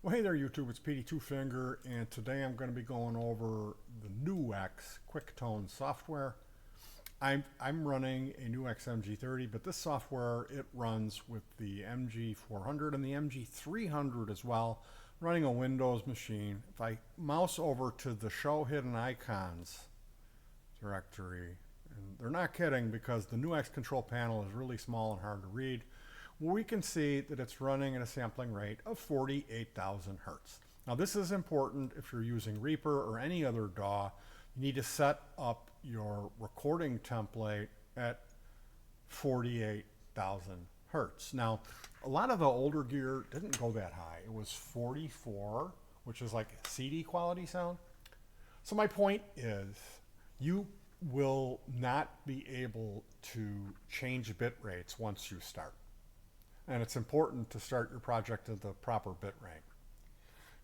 Well, hey there, YouTube. It's Petey Two Finger, and today I'm going to be going over the NUX quicktone software. I'm running a NUX mg30, but this software it runs with the mg400 and the mg300 as well, running a Windows machine. If I mouse over to the Show Hidden Icons directory, and they're not kidding because the NUX control panel is really small and hard to read, we can see that it's running at a sampling rate of 48,000 hertz. Now this is important if you're using Reaper or any other DAW. You need to set up your recording template at 48,000 hertz. Now a lot of the older gear didn't go that high. It was 44, which is like CD quality sound. So my point is you will not be able to change bit rates once you start. And it's important to start your project at the proper bit rate.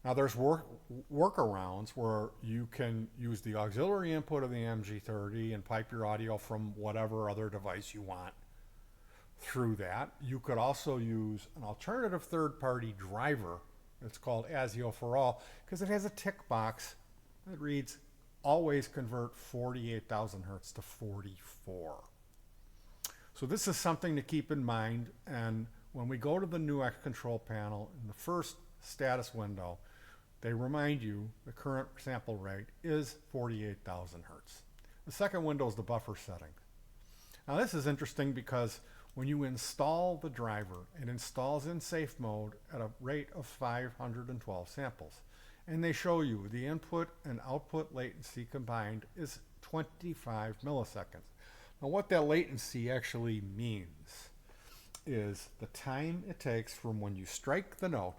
Now there's workarounds where you can use the auxiliary input of the mg30 and pipe your audio from whatever other device you want through that. You could also use an alternative third-party driver. It's called ASIO for All because it has a tick box that reads always convert 48,000 hertz to 44. So this is something to keep in mind, and when we go to the NUX control panel in the first status window, they remind you the current sample rate is 48,000 hertz. The second window is the buffer setting. Now this is interesting because when you install the driver, it installs in safe mode at a rate of 512 samples. And they show you the input and output latency combined is 25 milliseconds. Now what that latency actually means is the time it takes from when you strike the note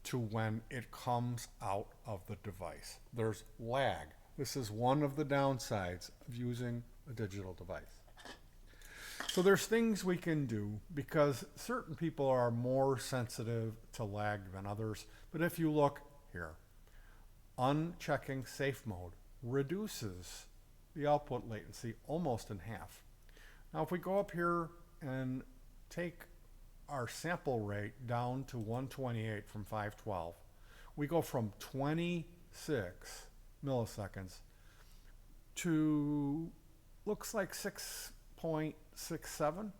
to when it comes out of the device. There's lag. This is one of the downsides of using a digital device. So there's things we can do because certain people are more sensitive to lag than others. But if you look here, unchecking safe mode reduces the output latency almost in half. Now if we go up here and take our sample rate down to 128 from 512, we go from 26 milliseconds to looks like 6.67.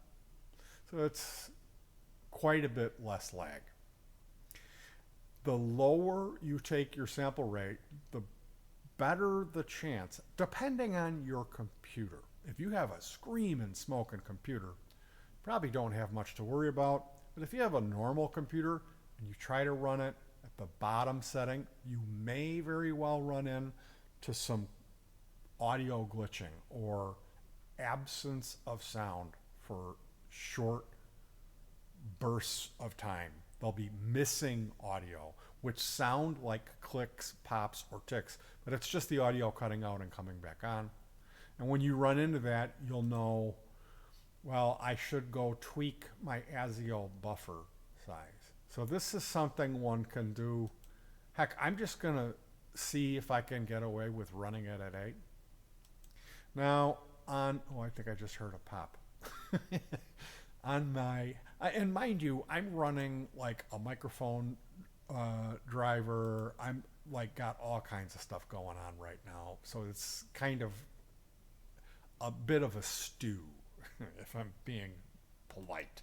So it's quite a bit less lag. The lower you take your sample rate, the better the chance, depending on your computer. If you have a screaming smoking computer, probably don't have much to worry about. But if you have a normal computer and you try to run it at the bottom setting, you may very well run into some audio glitching or absence of sound for short bursts of time. They'll be missing audio, which sound like clicks, pops, or ticks, but it's just the audio cutting out and coming back on. And when you run into that, you'll know, well, I should go tweak my ASIO buffer size. So this is something one can do. Heck, I'm just going to see if I can get away with running it at 8. Now, I think I just heard a pop. On my, and mind you, I'm running like a microphone driver. I'm like got all kinds of stuff going on right now. So it's kind of a bit of a stew, if I'm being polite.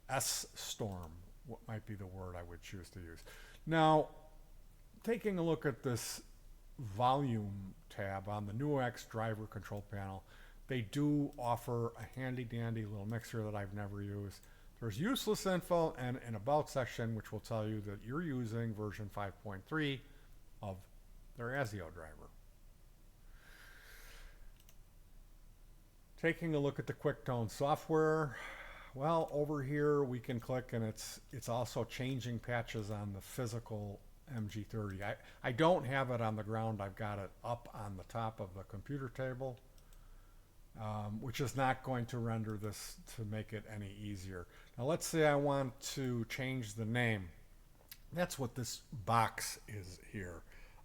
S-storm, what might be the word I would choose to use. Now, taking a look at this volume tab on the NUX driver control panel, they do offer a handy dandy little mixer that I've never used. There's useless info and an about section which will tell you that you're using version 5.3 of their ASIO driver. Taking a look at the quicktone software, well, over here we can click and it's also changing patches on the physical mg30. I don't have it on the ground. I've got it up on the top of the computer table, which is not going to render this to make it any easier. Now let's say I want to change the name. That's what this box is here.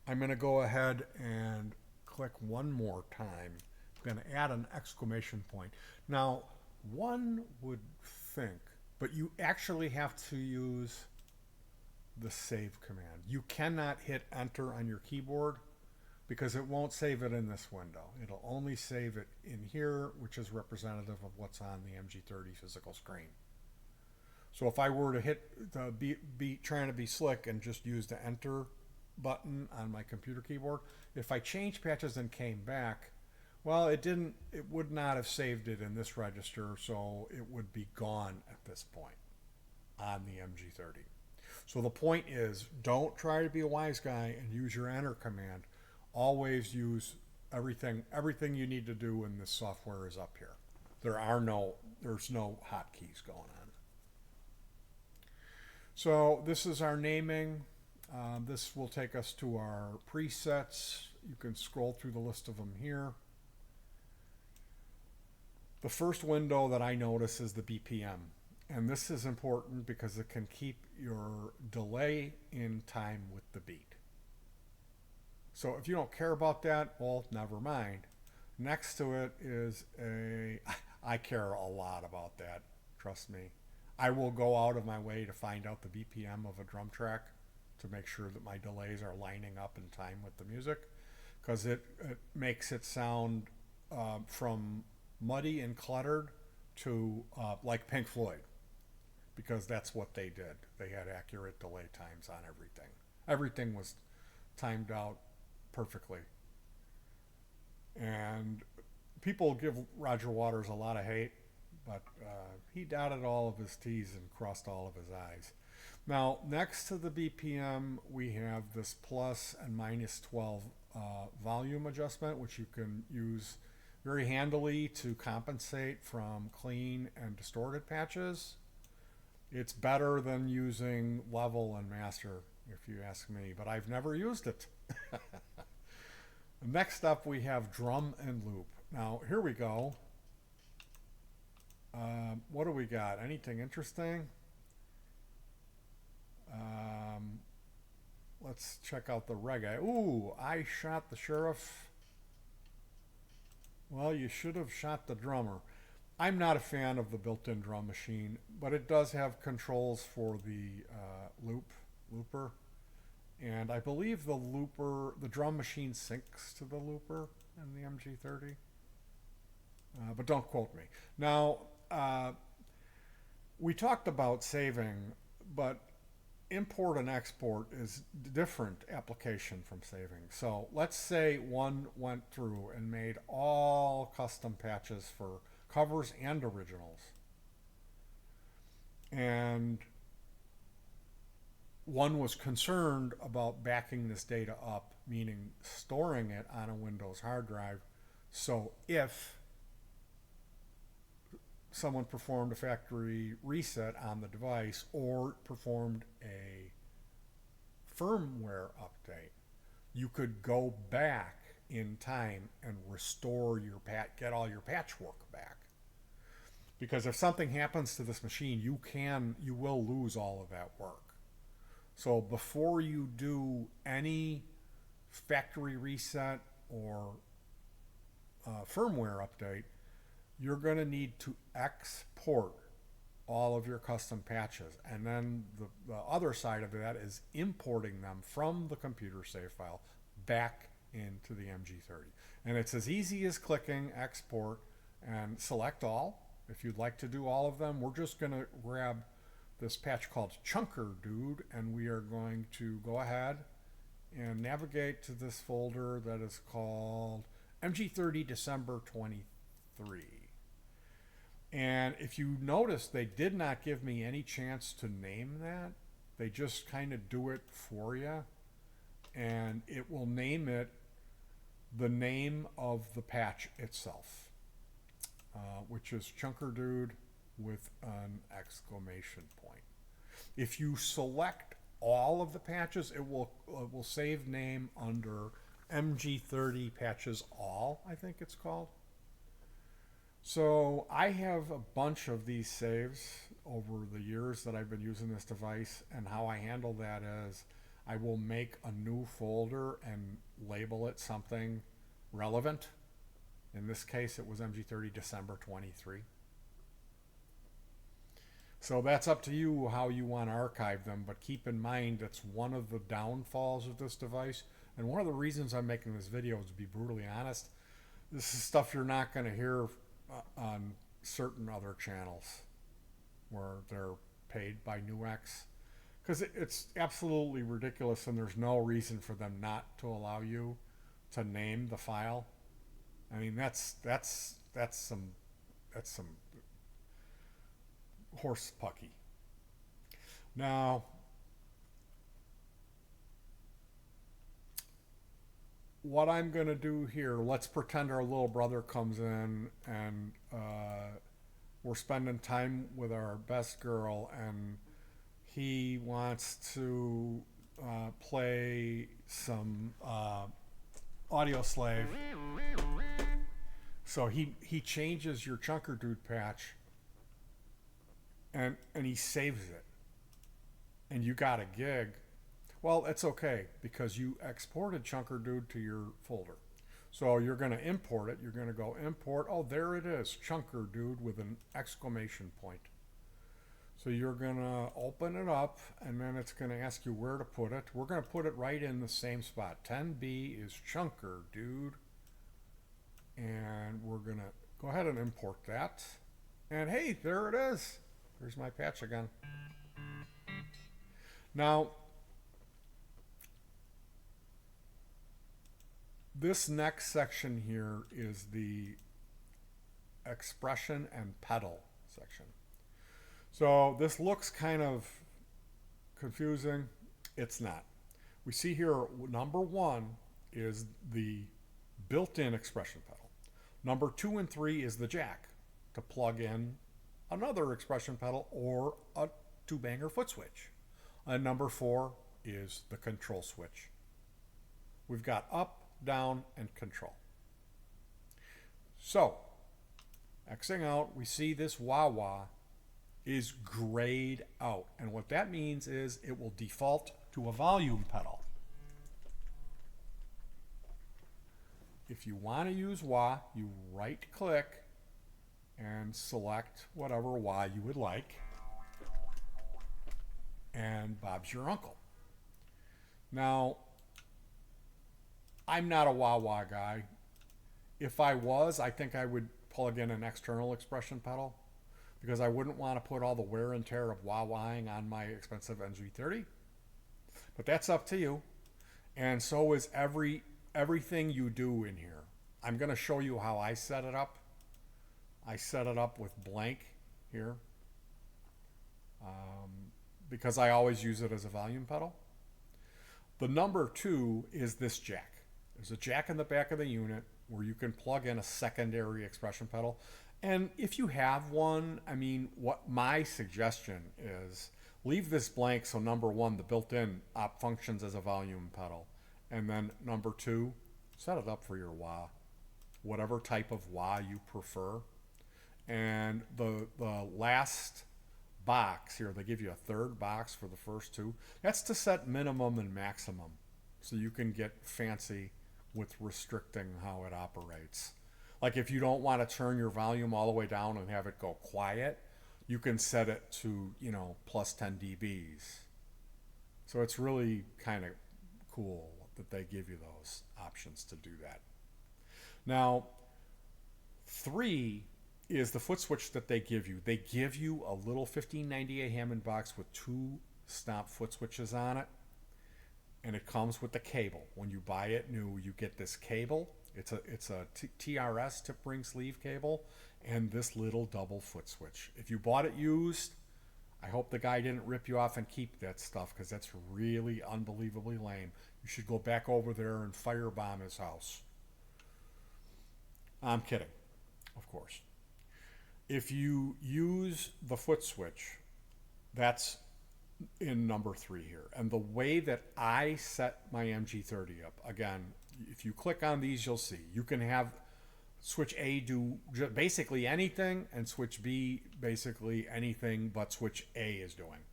I'm going to go ahead and click one more time. I'm going to add an exclamation point. Now, one would think but you actually have to use the save command. You cannot hit enter on your keyboard because it won't save it in this window. It'll only save it in here, which is representative of what's on the MG30 physical screen. So if I were to hit the be trying to be slick and just use the enter button on my computer keyboard, if I changed patches and came back, well, it would not have saved it in this register, so it would be gone at this point on the MG30. So the point is, don't try to be a wise guy and use your enter command. Always use everything you need to do in this software is up here. There's no hotkeys going on. So this is our naming. This will take us to our presets. You can scroll through the list of them here. The first window that I notice is the BPM. And this is important because it can keep your delay in time with the beat. So if you don't care about that, well, never mind. Next to it is I care a lot about that, trust me. I will go out of my way to find out the BPM of a drum track to make sure that my delays are lining up in time with the music, because it makes it sound from muddy and cluttered to like Pink Floyd, because that's what they did. They had accurate delay times on everything. Everything was timed out perfectly. And people give Roger Waters a lot of hate, but he dotted all of his T's and crossed all of his I's. Now, next to the BPM, we have this plus and minus 12 volume adjustment, which you can use very handily to compensate from clean and distorted patches. It's better than using level and master, if you ask me, but I've never used it. Next up, we have drum and loop. Now, here we go. What do we got? Anything interesting? Let's check out the reggae. Ooh, I shot the sheriff. Well, you should have shot the drummer. I'm not a fan of the built-in drum machine, but it does have controls for the looper. And I believe the drum machine syncs to the looper in the MG30. But don't quote me. Now, we talked about saving, but import and export is different application from saving. So let's say one went through and made all custom patches for covers and originals. And one was concerned about backing this data up, meaning storing it on a Windows hard drive. So if someone performed a factory reset on the device or performed a firmware update, you could go back in time and restore your get all your patchwork back. Because if something happens to this machine, you will lose all of that work. So before you do any factory reset or firmware update, you're going to need to export all of your custom patches. And then the other side of that is importing them from the computer save file back into the MG30. And it's as easy as clicking export and select all. If you'd like to do all of them, we're just going to grab this patch called Chunker Dude, and we are going to go ahead and navigate to this folder that is called MG30 December 23. And if you notice, they did not give me any chance to name that. They just kind of do it for you, and it will name it the name of the patch itself, which is Chunker Dude with an exclamation point. If you select all of the patches, it will save name under MG30 patches all, I think it's called. So I have a bunch of these saves over the years that I've been using this device, and how I handle that is I will make a new folder and label it something relevant. In this case, it was MG30 December 23. So that's up to you how you want to archive them, but keep in mind that's one of the downfalls of this device. And one of the reasons I'm making this video is, to be brutally honest, this is stuff you're not going to hear on certain other channels where they're paid by NuX, because it's absolutely ridiculous, and there's no reason for them not to allow you to name the file. I mean, that's some horse pucky. Now, what I'm going to do here, let's pretend our little brother comes in and we're spending time with our best girl, and he wants to play some audio slave. So he changes your Chunker Dude patch, and he saves it, and you got a gig. Well, it's okay, because you exported Chunker Dude to your folder. So you're going to import it. You're going to go import. Oh, there it is, Chunker Dude with an exclamation point. So you're going to open it up, and then it's going to ask you where to put it. We're going to put it right in the same spot. 10B is Chunker Dude. And we're going to go ahead and import that. And hey, there it is. There's my patch again. Now, this next section here is the expression and pedal section. So this looks kind of confusing. It's not. We see here number 1 is the built-in expression pedal. Number 2 and 3 is the jack to plug in another expression pedal or a 2-banger foot switch. And number 4 is the control switch. We've got up, down, and control. So, Xing out, we see this wah-wah is grayed out. And what that means is it will default to a volume pedal. If you want to use wah, you right-click and select whatever wah you would like. And Bob's your uncle. Now, I'm not a wah-wah guy. If I was, I think I would plug in an external expression pedal, because I wouldn't want to put all the wear and tear of wah-wahing on my expensive mg30. But that's up to you. And so is everything you do in here. I'm going to show you how I set it up. I set it up with blank here because I always use it as a volume pedal. The number 2 is this jack. There's a jack in the back of the unit where you can plug in a secondary expression pedal. And if you have one, I mean, what my suggestion is, leave this blank so number 1, the built-in op, functions as a volume pedal. And then number 2, set it up for your wah, whatever type of wah you prefer. And the last box here, they give you a 3rd box for the first 2. That's to set minimum and maximum, so you can get fancy with restricting how it operates. Like if you don't want to turn your volume all the way down and have it go quiet, you can set it to, plus 10 dBs. So it's really kind of cool that they give you those options to do that. Now, 3 is the foot switch that they give you. They give you a little 1598 Hammond box with 2 stomp foot switches on it, and it comes with the cable. When you buy it new, you get this cable. It's a TRS, tip ring sleeve cable, and this little double foot switch. If you bought it used, I hope the guy didn't rip you off and keep that stuff, because that's really unbelievably lame. You should go back over there and firebomb his house. I'm kidding, of course. If you use the foot switch, that's in number 3 here. And the way that I set my mg30 up, again, if you click on these, you'll see you can have switch A do basically anything, and switch B basically anything but switch A is doing.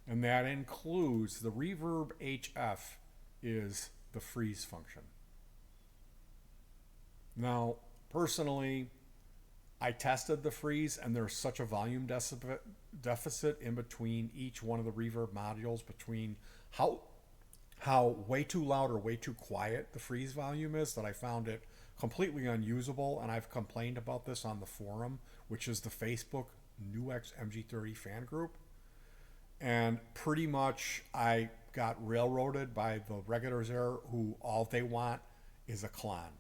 And that includes the reverb HF is the freeze function. Now, personally, I tested the freeze, and there's such a volume deficit in between each one of the reverb modules, between how way too loud or way too quiet the freeze volume is, that I found it completely unusable. And I've complained about this on the forum, which is the Facebook NewX mg30 fan group. And pretty much I got railroaded by the regulars there, who all they want is a clon.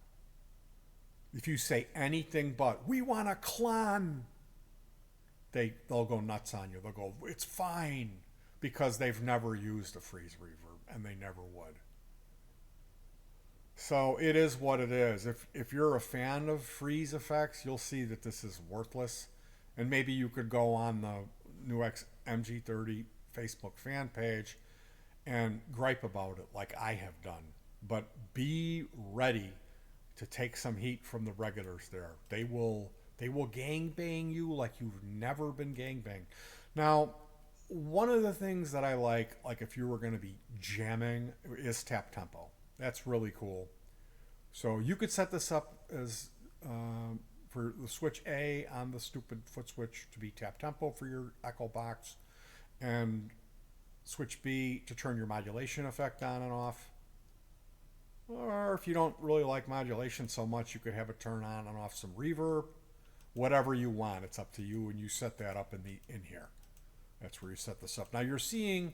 If you say anything but, we want a clon, they'll go nuts on you. They'll go, it's fine, because they've never used a freeze reverb, and they never would. So it is what it is. If you're a fan of freeze effects, you'll see that this is worthless. And maybe you could go on the NewX mg30 Facebook fan page and gripe about it like I have done. But be ready to take some heat from the regulars there. They will gangbang you like you've never been gangbanged. Now, one of the things that I like if you were going to be jamming, is tap tempo. That's really cool. So you could set this up as for the switch A on the stupid foot switch to be tap tempo for your echo box, and switch B to turn your modulation effect on and off. Or if you don't really like modulation so much, you could have it turn on and off some reverb. Whatever you want, it's up to you, and you set that up in here. That's where you set this up. Now you're seeing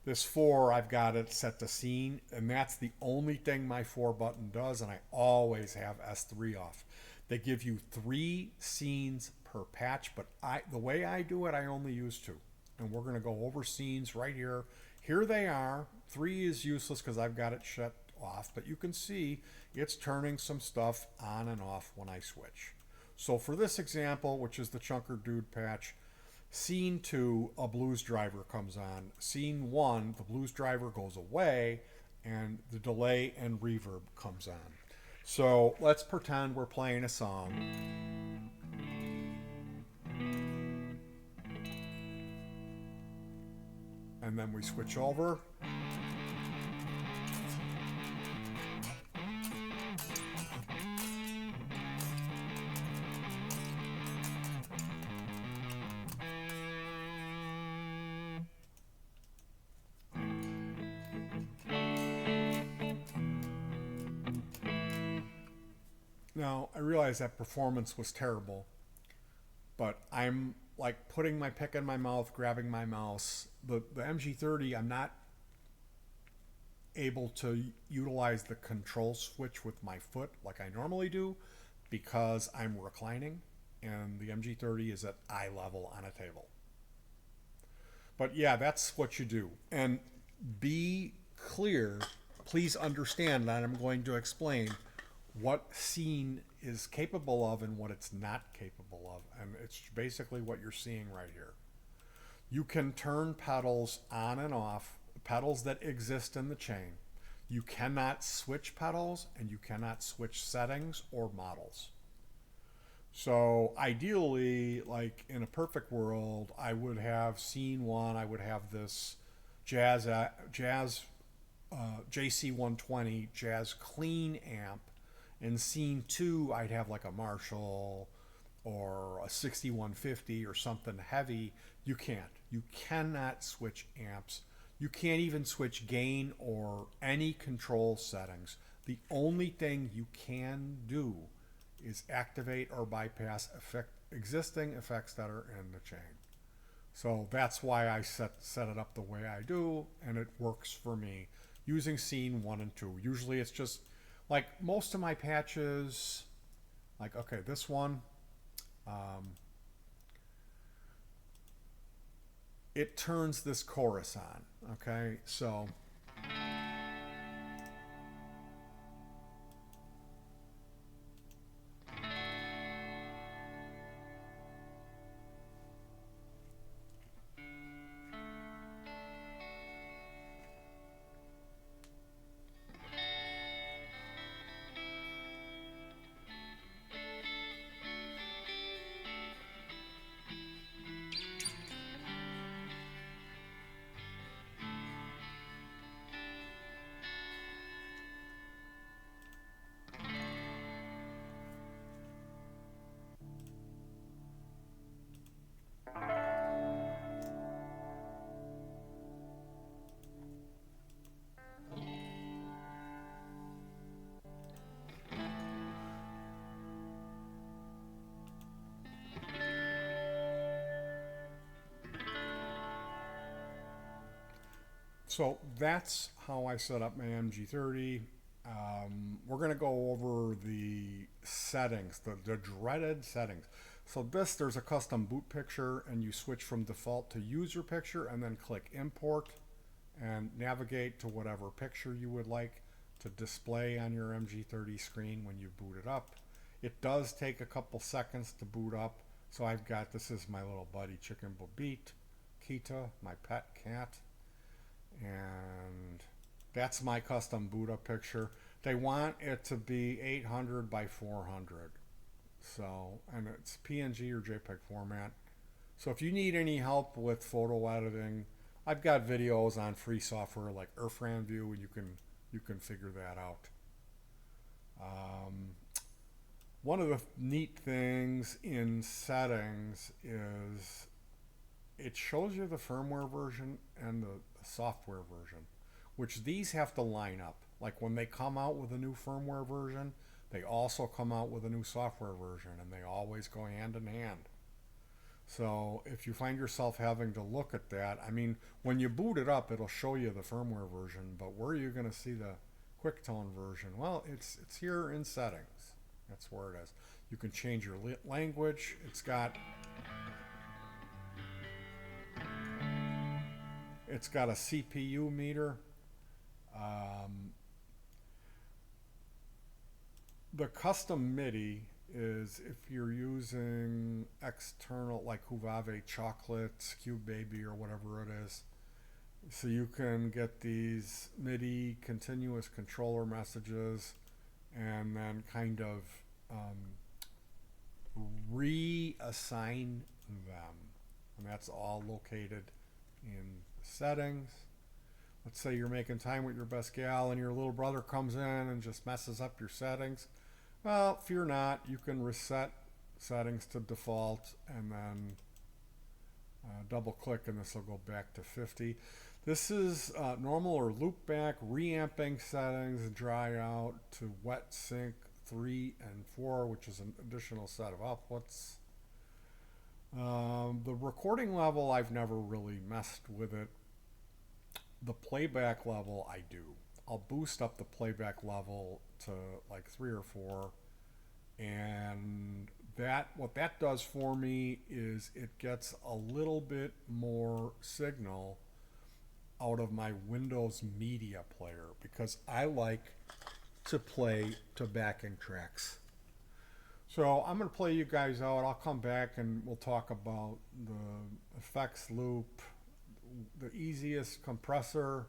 this 4, I've got it set to scene, and that's the only thing my 4 button does, and I always have S3 off. They give you 3 scenes per patch, but the way I do it, I only use 2. And we're going to go over scenes right here. Here they are. 3 is useless because I've got it shut off, but you can see it's turning some stuff on and off when I switch. So for this example, which is the Chunker Dude patch, scene 2, a blues driver comes on. Scene 1, the blues driver goes away, and the delay and reverb comes on. So let's pretend we're playing a song. And then we switch over. Now, I realize that performance was terrible, but I'm like putting my pick in my mouth, grabbing my mouse. The mg30, I'm not able to utilize the control switch with my foot like I normally do, because I'm reclining, and the mg30 is at eye level on a table. But yeah, that's what you do. And be clear, please understand that I'm going to explain what scene is capable of and what it's not capable of. And it's basically what you're seeing right here. You can turn pedals on and off, pedals that exist in the chain. You cannot switch pedals, and you cannot switch settings or models. So ideally, like in a perfect world, I would have scene 1, I would have this Jazz JC120 Jazz clean amp. In scene 2, I'd have like a Marshall or a 6150 or something heavy. You can't. You cannot switch amps. You can't even switch gain or any control settings. The only thing you can do is activate or bypass existing effects that are in the chain. So that's why I set it up the way I do, and it works for me using scene 1 and 2. Usually it's just like most of my patches, like, okay, this one, it turns this chorus on, okay? So So that's how I set up my MG30. We're going to go over the settings, the dreaded settings. So there's a custom boot picture, and you switch from default to user picture and then click import and navigate to whatever picture you would like to display on your MG30 screen when you boot it up. It does take a couple seconds to boot up. So I've got, this is my little buddy Chicken Beat, Kita, my pet cat. And that's my custom boot up picture. They want it to be 800 by 400. So, and it's PNG or JPEG format. So if you need any help with photo editing, I've got videos on free software like View, and you can figure that out. One of the neat things in settings is it shows you the firmware version and the software version, which these have to line up. Like when they come out with a new firmware version, they also come out with a new software version, and they always go hand in hand. So if you find yourself having to look at that, I mean, when you boot it up, it'll show you the firmware version, but where are you going to see the quicktone version? Well, it's here in settings. That's where it is. You can change your language. It's got a CPU meter. The custom MIDI is if you're using external, like Huawei Chocolate, Cube Baby, or whatever it is. So you can get these MIDI continuous controller messages and then kind of reassign them. And that's all located in settings. Let's say you're making time with your best gal and your little brother comes in and just messes up your settings. Well, fear not, you can reset settings to default and then double click and this will go back to 50. This is normal or loop back, reamping settings, dry out to wet sync 3 and 4, which is an additional set of outputs. The recording level, I've never really messed with it. The playback level, I do. I'll boost up the playback level to like 3 or 4, and what that does for me is it gets a little bit more signal out of my Windows Media Player, because I like to play to backing tracks. So I'm going to play you guys out. I'll come back and we'll talk about the effects loop, the easiest compressor,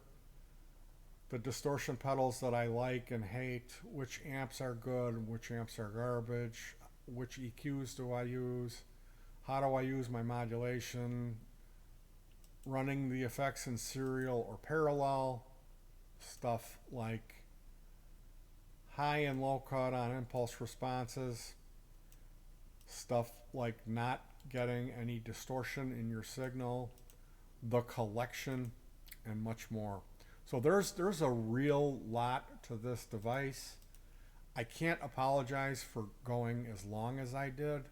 the distortion pedals that I like and hate, which amps are good and which amps are garbage, which EQs do I use, how do I use my modulation, running the effects in serial or parallel, stuff like high and low cut on impulse responses, stuff like not getting any distortion in your signal, the collection, and much more. So there's a real lot to this device. I can't apologize for going as long as I did.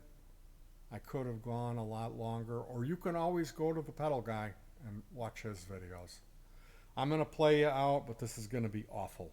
I could have gone a lot longer, or you can always go to the pedal guy and watch his videos. I'm going to play you out, but this is going to be awful.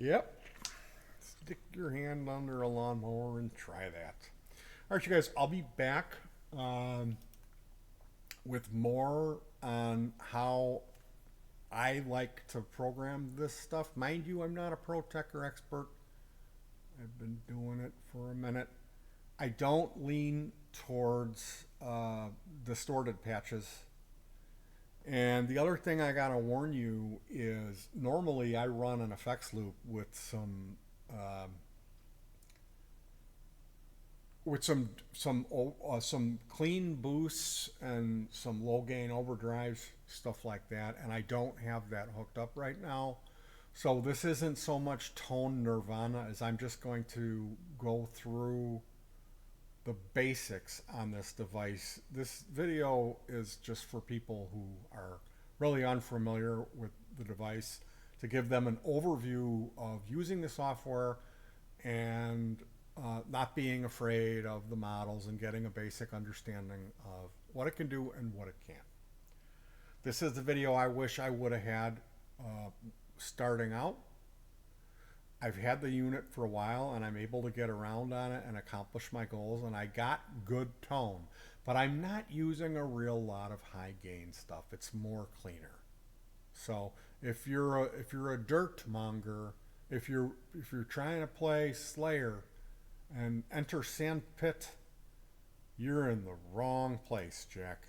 Yep. Stick your hand under a lawnmower and try that. All right, you guys, I'll be back with more on how I like to program this stuff. Mind you, I'm not a pro tech or expert. I've been doing it for a minute. I don't lean towards distorted patches. And the other thing I gotta warn you is normally I run an effects loop with some clean boosts and some low gain overdrives, stuff like that, and I don't have that hooked up right now. So this isn't so much tone nirvana as I'm just going to go through the basics on this device. This video is just for people who are really unfamiliar with the device, to give them an overview of using the software and not being afraid of the models and getting a basic understanding of what it can do and what it can't. This is the video I wish I would have had starting out. I've had the unit for a while and I'm able to get around on it and accomplish my goals, and I got good tone, but I'm not using a real lot of high gain stuff. It's more cleaner. So if you're a dirt monger, if you're trying to play Slayer and enter Sandpit, you're in the wrong place, Jack.